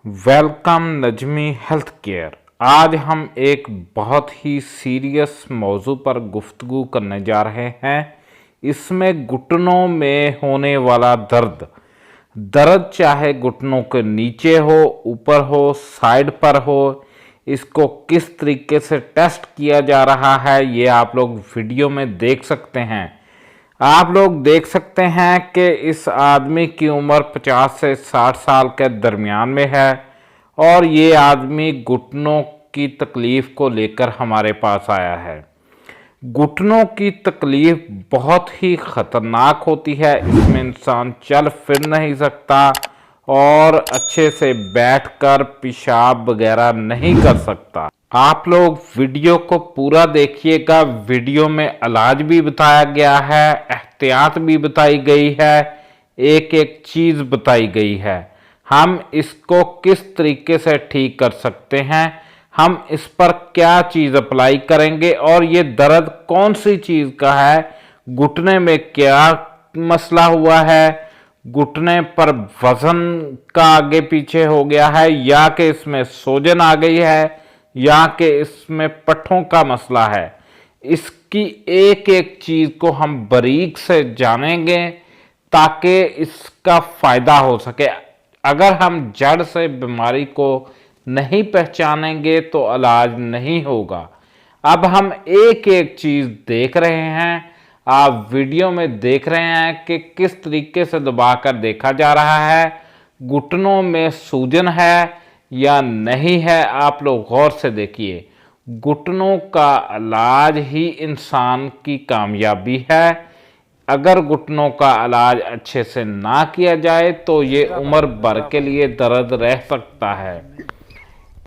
Welcome Najmi health care. आज हम एक बहुत ही सीरियस मौजू पर गुफ्तगू करने जा रहे हैं। इसमें घुटनों में होने वाला दर्द चाहे घुटनों के नीचे हो, ऊपर हो, साइड पर हो, इसको किस तरीके से टेस्ट किया जा रहा है ये आप लोग वीडियो में देख सकते हैं। आप लोग देख सकते हैं कि इस आदमी की उम्र 50 से 60 साल के दरमियान में है और ये आदमी घुटनों की तकलीफ़ को लेकर हमारे पास आया है। घुटनों की तकलीफ़ बहुत ही ख़तरनाक होती है। इसमें इंसान चल फिर नहीं सकता और अच्छे से बैठकर पेशाब वगैरह नहीं कर सकता। आप लोग वीडियो को पूरा देखिएगा। वीडियो में इलाज भी बताया गया है, एहतियात भी बताई गई है, एक एक चीज़ बताई गई है। हम इसको किस तरीके से ठीक कर सकते हैं, हम इस पर क्या चीज़ अप्लाई करेंगे और ये दर्द कौन सी चीज़ का है, घुटने में क्या मसला हुआ है, घुटने पर वजन का आगे पीछे हो गया है या कि इसमें सूजन आ गई है या कि इसमें पट्ठों का मसला है। इसकी एक एक चीज़ को हम बारीक से जानेंगे ताकि इसका फ़ायदा हो सके। अगर हम जड़ से बीमारी को नहीं पहचानेंगे तो इलाज नहीं होगा। अब हम एक एक चीज़ देख रहे हैं, आप वीडियो में देख रहे हैं कि किस तरीके से दबाकर देखा जा रहा है, घुटनों में सूजन है या नहीं है। आप लोग गौर से देखिए, घुटनों का इलाज ही इंसान की कामयाबी है। अगर घुटनों का इलाज अच्छे से ना किया जाए तो ये उम्र भर के लिए दर्द रह सकता है।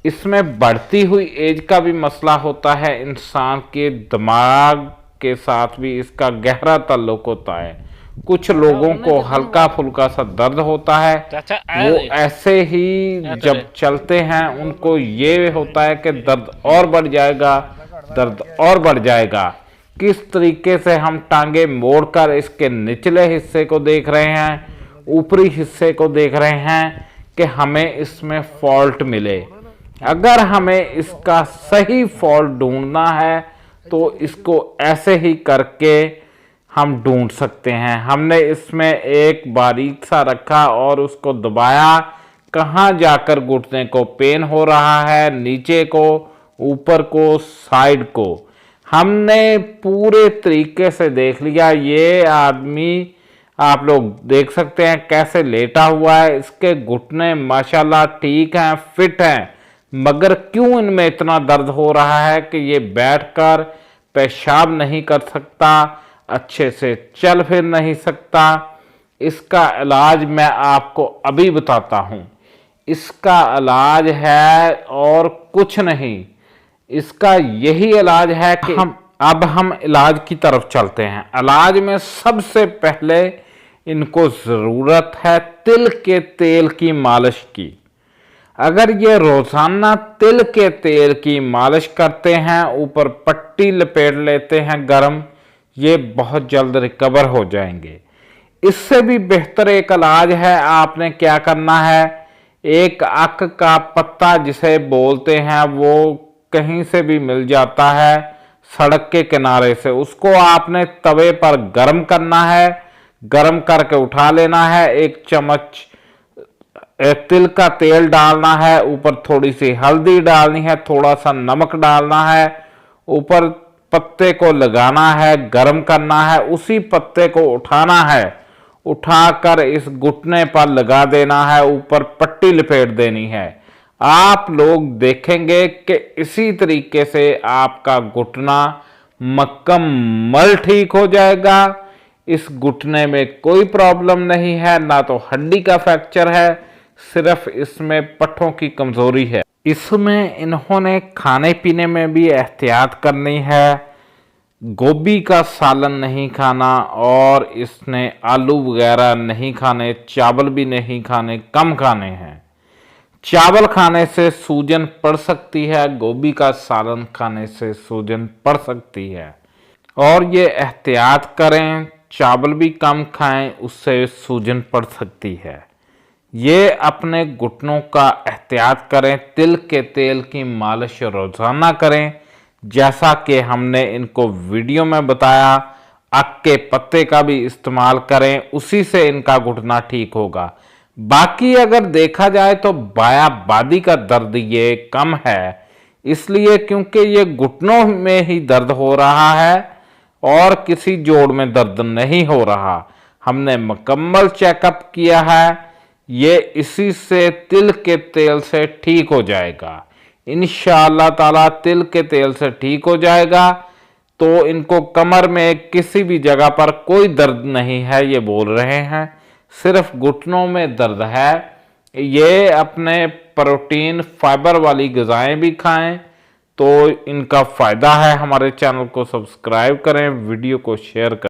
इसमें बढ़ती हुई एज का भी मसला होता है। इंसान के दिमाग के साथ भी इसका गहरा ताल्लुक होता है। कुछ लोगों को हल्का फुल्का सा दर्द होता है, वो ऐसे ही जब चलते हैं उनको ये होता है कि दर्द और बढ़ जाएगा, दर्द और बढ़ जाएगा। किस तरीके से हम टांगे मोड़कर इसके निचले हिस्से को देख रहे हैं, ऊपरी हिस्से को देख रहे हैं कि हमें इसमें फॉल्ट मिले। अगर हमें इसका सही फॉल्ट ढूंढना है तो इसको ऐसे ही करके हम ढूंढ सकते हैं। हमने इसमें एक बारीक सा रखा और उसको दबाया, कहाँ जाकर घुटने को पेन हो रहा है, नीचे को, ऊपर को, साइड को। हमने पूरे तरीके से देख लिया। ये आदमी आप लोग देख सकते हैं कैसे लेटा हुआ है। इसके घुटने माशाल्लाह ठीक हैं, फिट हैं, मगर क्यों इनमें इतना दर्द हो रहा है कि ये बैठकर पेशाब नहीं कर सकता, अच्छे से चल फिर नहीं सकता। इसका इलाज मैं आपको अभी बताता हूँ। इसका इलाज है और कुछ नहीं, इसका यही इलाज है कि हम इलाज की तरफ चलते हैं। इलाज में सबसे पहले इनको ज़रूरत है तिल के तेल की मालिश की। अगर ये रोज़ाना तिल के तेल की मालिश करते हैं, ऊपर पट्टी लपेट लेते हैं गरम, ये बहुत जल्द रिकवर हो जाएंगे। इससे भी बेहतर एक इलाज है। आपने क्या करना है, एक अक का पत्ता जिसे बोलते हैं, वो कहीं से भी मिल जाता है सड़क के किनारे से, उसको आपने तवे पर गर्म करना है। गर्म करके उठा लेना है, एक चम्मच तिल का तेल डालना है, ऊपर थोड़ी सी हल्दी डालनी है, थोड़ा सा नमक डालना है, ऊपर पत्ते को लगाना है, गर्म करना है, उसी पत्ते को उठाना है, उठाकर इस घुटने पर लगा देना है, ऊपर पट्टी लपेट देनी है। आप लोग देखेंगे कि इसी तरीके से आपका घुटना मुकम्मल ठीक हो जाएगा। इस घुटने में कोई प्रॉब्लम नहीं है, ना तो हड्डी का फ्रैक्चर है, सिर्फ इसमें पट्ठों की कमजोरी है। इसमें इन्होंने खाने पीने में भी एहतियात करनी है। गोभी का सालन नहीं खाना और इसने आलू वगैरह नहीं खाने, चावल भी नहीं खाने, कम खाने हैं। चावल खाने से सूजन पड़ सकती है, गोभी का सालन खाने से सूजन पड़ सकती है और ये एहतियात करें, चावल भी कम खाएं, उससे सूजन पड़ सकती है। ये अपने घुटनों का एहतियात करें, तिल के तेल की मालिश रोजाना करें जैसा कि हमने इनको वीडियो में बताया। अक के पत्ते का भी इस्तेमाल करें, उसी से इनका घुटना ठीक होगा। बाकी अगर देखा जाए तो बायां बादी का दर्द ये कम है, इसलिए क्योंकि ये घुटनों में ही दर्द हो रहा है और किसी जोड़ में दर्द नहीं हो रहा। हमने मुकम्मल चेकअप किया है, ये इसी से तिल के तेल से ठीक हो जाएगा। इंशाअल्लाह ताला तिल के तेल से ठीक हो जाएगा। तो इनको कमर में किसी भी जगह पर कोई दर्द नहीं है ये बोल रहे हैं, सिर्फ घुटनों में दर्द है। ये अपने प्रोटीन फाइबर वाली ग़िज़ाएं भी खाएं तो इनका फ़ायदा है। हमारे चैनल को सब्सक्राइब करें, वीडियो को शेयर करें।